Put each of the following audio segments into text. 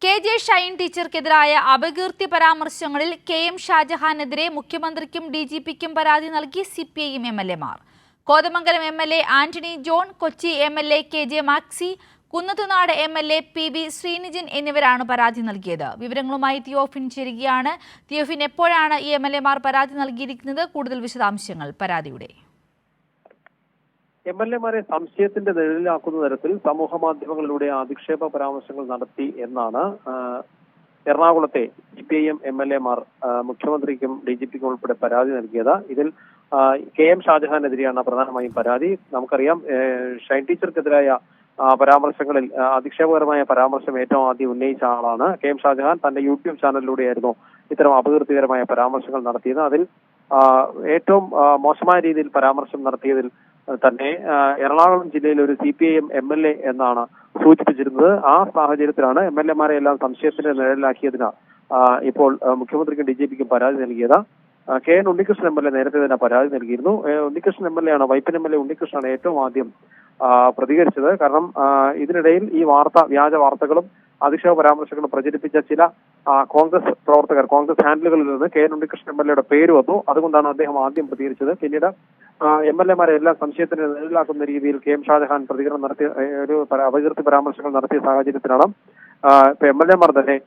KJ. Shine ടീച്ചർക്കെതിരായ അപകീർത്തി പരാമർശങ്ങളിൽ കെ.എം. ഷാജഹാനെതിരെ മുഖ്യമന്ത്രിക്കും ഡി.ജി.പിക്കും പരാതി നൽകി സിപിഐഎം എം.എൽ.എമാർ. Kothamangalam MLA. Antony John, Kochi MLA. KJ. Maxi, Kunnathunad MLA. PV. Sreenijan എന്നിവരാണ് പരാതി നൽകിയത്. വിവരങ്ങളുമായി തിയോഫിൻ ചേരുകയാണ്. തിയോഫിൻ, എപ്പോഴാണ് ഈ എം.എൽ.എമാർ പരാതി നൽകിയിരിക്കുന്നത്? കൂടുതൽ വിശദാംശങ്ങൾ പരാതിയുടെ. എം.എൽ.എമാരെ സംശയത്തിന്റെ നിഴലിലാക്കുന്ന തരത്തിൽ സമൂഹ മാധ്യമങ്ങളിലൂടെ അധിക്ഷേപ പരാമർശങ്ങൾ നടത്തി എന്നാണ് എറണാകുളത്തെ സിപിഐഎം എം.എൽ.എമാർ മുഖ്യമന്ത്രിക്കും ഡി.ജി.പിക്കും ഉൾപ്പെടെ പരാതി നൽകിയത്. ഇതിൽ കെ.എം. ഷാജഹാനെതിരെയാണ് പ്രധാനമായും പരാതി. നമുക്കറിയാം, ഷൈൻ ടീച്ചർക്കെതിരായ പരാമർശങ്ങളിൽ അധിക്ഷേപകരമായ പരാമർശം ഏറ്റവും ആദ്യം ഉന്നയിച്ച ആളാണ് കെ.എം. ഷാജഹാൻ. തന്റെ യൂട്യൂബ് ചാനലിലൂടെയായിരുന്നു ഇത്തരം അപകീർത്തികരമായ പരാമർശങ്ങൾ നടത്തിയത്. അതിൽ ഏറ്റവും മോശമായ രീതിയിൽ പരാമർശം നടത്തിയതിൽ തന്നെ എറണാകുളം ജില്ലയിലെ ഒരു സിപിഐഎം എം.എൽ.എ. എന്നാണ് സൂചിപ്പിച്ചിരുന്നത്. ആ സാഹചര്യത്തിലാണ് എം.എൽ.എമാരെ എല്ലാം സംശയത്തിന്റെ നിഴലിലാക്കിയതിന് ഇപ്പോൾ മുഖ്യമന്ത്രിക്കും ഡി.ജി.പിക്കും പരാതി നൽകിയത്. കെ.എൻ. ഉണ്ണികൃഷ്ണൻ എം.എൽ.എ. നേരത്തെ തന്നെ പരാതി നൽകിയിരുന്നു. ഉണ്ണികൃഷ്ണൻ എം.എൽ.എ. ആണ്, വൈപ്പിൻ എം.എൽ.എ. ഉണ്ണികൃഷ്ണനാണ് ഏറ്റവും ആദ്യം പ്രതികരിച്ചത്. കാരണം ഇതിനിടയിൽ ഈ വ്യാജ വാർത്തകളും അധിക്ഷേപ പരാമർശങ്ങളും പ്രചരിപ്പിച്ച ചില കോൺഗ്രസ് പ്രവർത്തകർ, കോൺഗ്രസ് ഹാൻഡിലുകളിൽ നിന്ന് കെ.എൻ. ഉണ്ണികൃഷ്ണൻ എം.എൽ.എയുടെ പേര് വന്നു. അതുകൊണ്ടാണ് അദ്ദേഹം ആദ്യം പ്രതികരിച്ചത്. പിന്നീട് എം.എൽ.എമാരെ എല്ലാം സംശയത്തിന് നിഴലിലാക്കുന്ന രീതിയിൽ കെ.എം. ഷാജഹാൻ പ്രതികരണം നടത്തിയ ഒരു അപകീർത്തി പരാമർശങ്ങൾ നടത്തിയ സാഹചര്യത്തിലാണ് ഇപ്പൊ എം.എൽ.എമാർ തന്നെ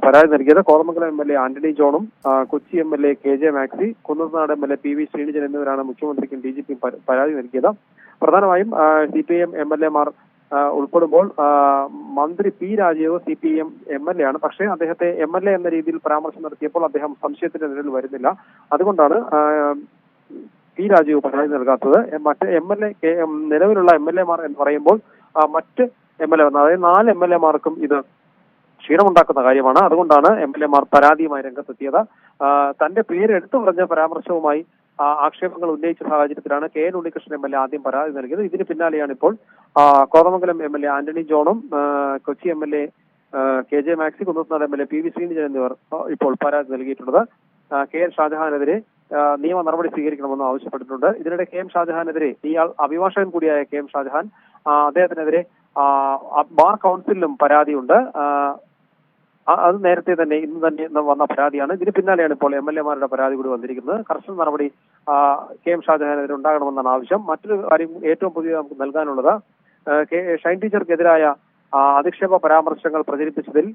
പരാതി നൽകിയത്. കോതമംഗലം എം.എൽ.എ. ആന്റണി ജോണും കൊച്ചി എം.എൽ.എ. കെ.ജെ. മാക്സി, കുന്നത്തുനാട് എം.എൽ.എ. പി.വി. ശ്രീനിജൻ എന്നിവരാണ് മുഖ്യമന്ത്രിക്കും ഡി.ജി.പിയും പരാതി നൽകിയത്. പ്രധാനമായും സിപിഐഎം എം.എൽ.എമാർ ഉൾപ്പെടുമ്പോൾ മന്ത്രി പി. Rajeev CPIM MLA. ആണ്. പക്ഷേ അദ്ദേഹത്തെ എം.എൽ.എ. എന്ന രീതിയിൽ പരാമർശം നടത്തിയപ്പോൾ അദ്ദേഹം സംശയത്തിന്റെ നിഴലിൽ വരുന്നില്ല. അതുകൊണ്ടാണ് പി. രാജീവ് പരാതി നൽകാത്തത്. മറ്റ് എം.എൽ.എ. നിലവിലുള്ള എം.എൽ.എമാർ എന്ന് പറയുമ്പോൾ മറ്റ് എം.എൽ.എ. അതായത് 4 എം.എൽ.എമാർക്കും ഇത് ക്ഷീണമുണ്ടാക്കുന്ന കാര്യമാണ്. അതുകൊണ്ടാണ് എം.എൽ.എമാർ പരാതിയുമായി രംഗത്തെത്തിയത്. തന്റെ പേര് എടുത്തു പറഞ്ഞ പരാമർശവുമായി ആക്ഷേപങ്ങൾ ഉന്നയിച്ച സാഹചര്യത്തിലാണ് കെ.എൻ. ഉണ്ണികൃഷ്ണൻ എം.എൽ.എ. ആദ്യം പരാതി നൽകിയത്. ഇതിന് പിന്നാലെയാണ് ഇപ്പോൾ കോതമംഗലം എം.എൽ.എ. ആന്റണി ജോണും കൊച്ചി എം.എൽ.എ. കെ.ജെ. മാക്സി, കുന്നത്തുനാട് എം.എൽ.എ. പി.വി. ശ്രീനിജൻ എന്നിവർ ഇപ്പോൾ പരാതി നൽകിയിട്ടുള്ളത്. കെ.എൻ. ഷാജഹാനെതിരെ നിയമ നടപടി സ്വീകരിക്കണമെന്ന് ആവശ്യപ്പെട്ടിട്ടുണ്ട്. ഇതിനിടെ കെ.എം. ഷാജഹാനെതിരെ ഇയാൾ അഭിഭാഷകൻ കൂടിയായ കെ.എം. ഷാജഹാൻ അദ്ദേഹത്തിനെതിരെ ബാർ കൗൺസിലിലും പരാതിയുണ്ട്. അത് നേരത്തെ തന്നെ ഇന്ന് തന്നെ വന്ന പരാതിയാണ്. ഇതിന് പിന്നാലെയാണ് ഇപ്പോൾ എം.എൽ.എമാരുടെ പരാതി കൂടി വന്നിരിക്കുന്നത്. കർശന നടപടി കെ.എം. ഷാജഹാനെതിരെ ഉണ്ടാകണമെന്നാണ് ആവശ്യം. മറ്റൊരു കാര്യം ഏറ്റവും പുതിയ നമുക്ക് നൽകാനുള്ളത്, ഷൈൻ ടീച്ചർക്കെതിരായ അധിക്ഷേപ പരാമർശങ്ങൾ പ്രചരിപ്പിച്ചതിൽ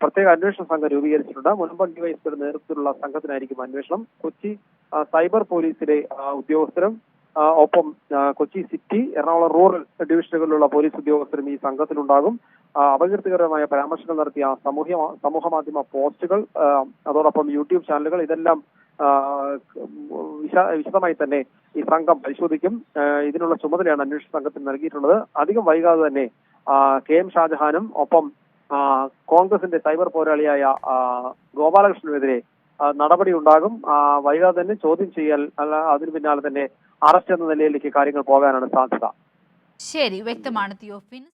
പ്രത്യേക അന്വേഷണ സംഘം രൂപീകരിച്ചിട്ടുണ്ട്. മുൻപ് ഡിവൈഎസ്പിയുടെ നേതൃത്വത്തിലുള്ള സംഘത്തിനായിരിക്കും അന്വേഷണം. കൊച്ചി സൈബർ പോലീസിലെ ഉദ്യോഗസ്ഥരും ഒപ്പം കൊച്ചി സിറ്റി, എറണാകുളം റൂറൽ ഡിവിഷനുകളിലുള്ള പോലീസ് ഉദ്യോഗസ്ഥരും ഈ സംഘത്തിലുണ്ടാകും. അപകീർത്തികരമായ പരാമർശങ്ങൾ നടത്തിയ സമൂഹ മാധ്യമ പോസ്റ്റുകൾ, അതോടൊപ്പം യൂട്യൂബ് ചാനലുകൾ, ഇതെല്ലാം വിശദമായി തന്നെ ഈ സംഘം പരിശോധിക്കും. ഇതിനുള്ള ചുമതലയാണ് അന്വേഷണ സംഘത്തിന് നൽകിയിട്ടുള്ളത്. അധികം വൈകാതെ തന്നെ കെ.എം. ഷാജഹാനും ഒപ്പം കോൺഗ്രസിന്റെ സൈബർ പോരാളിയായ ഗോപാലകൃഷ്ണനെതിരെ നടപടി ഉണ്ടാകും. വൈകാതെ തന്നെ ചോദ്യം ചെയ്യൽ, അതിനു പിന്നാലെ തന്നെ അറസ്റ്റ് എന്ന നിലയിലേക്ക് കാര്യങ്ങൾ പോകാനാണ് സാധ്യത. ശരി, വ്യക്തമാണ് തിയോഫിൻ.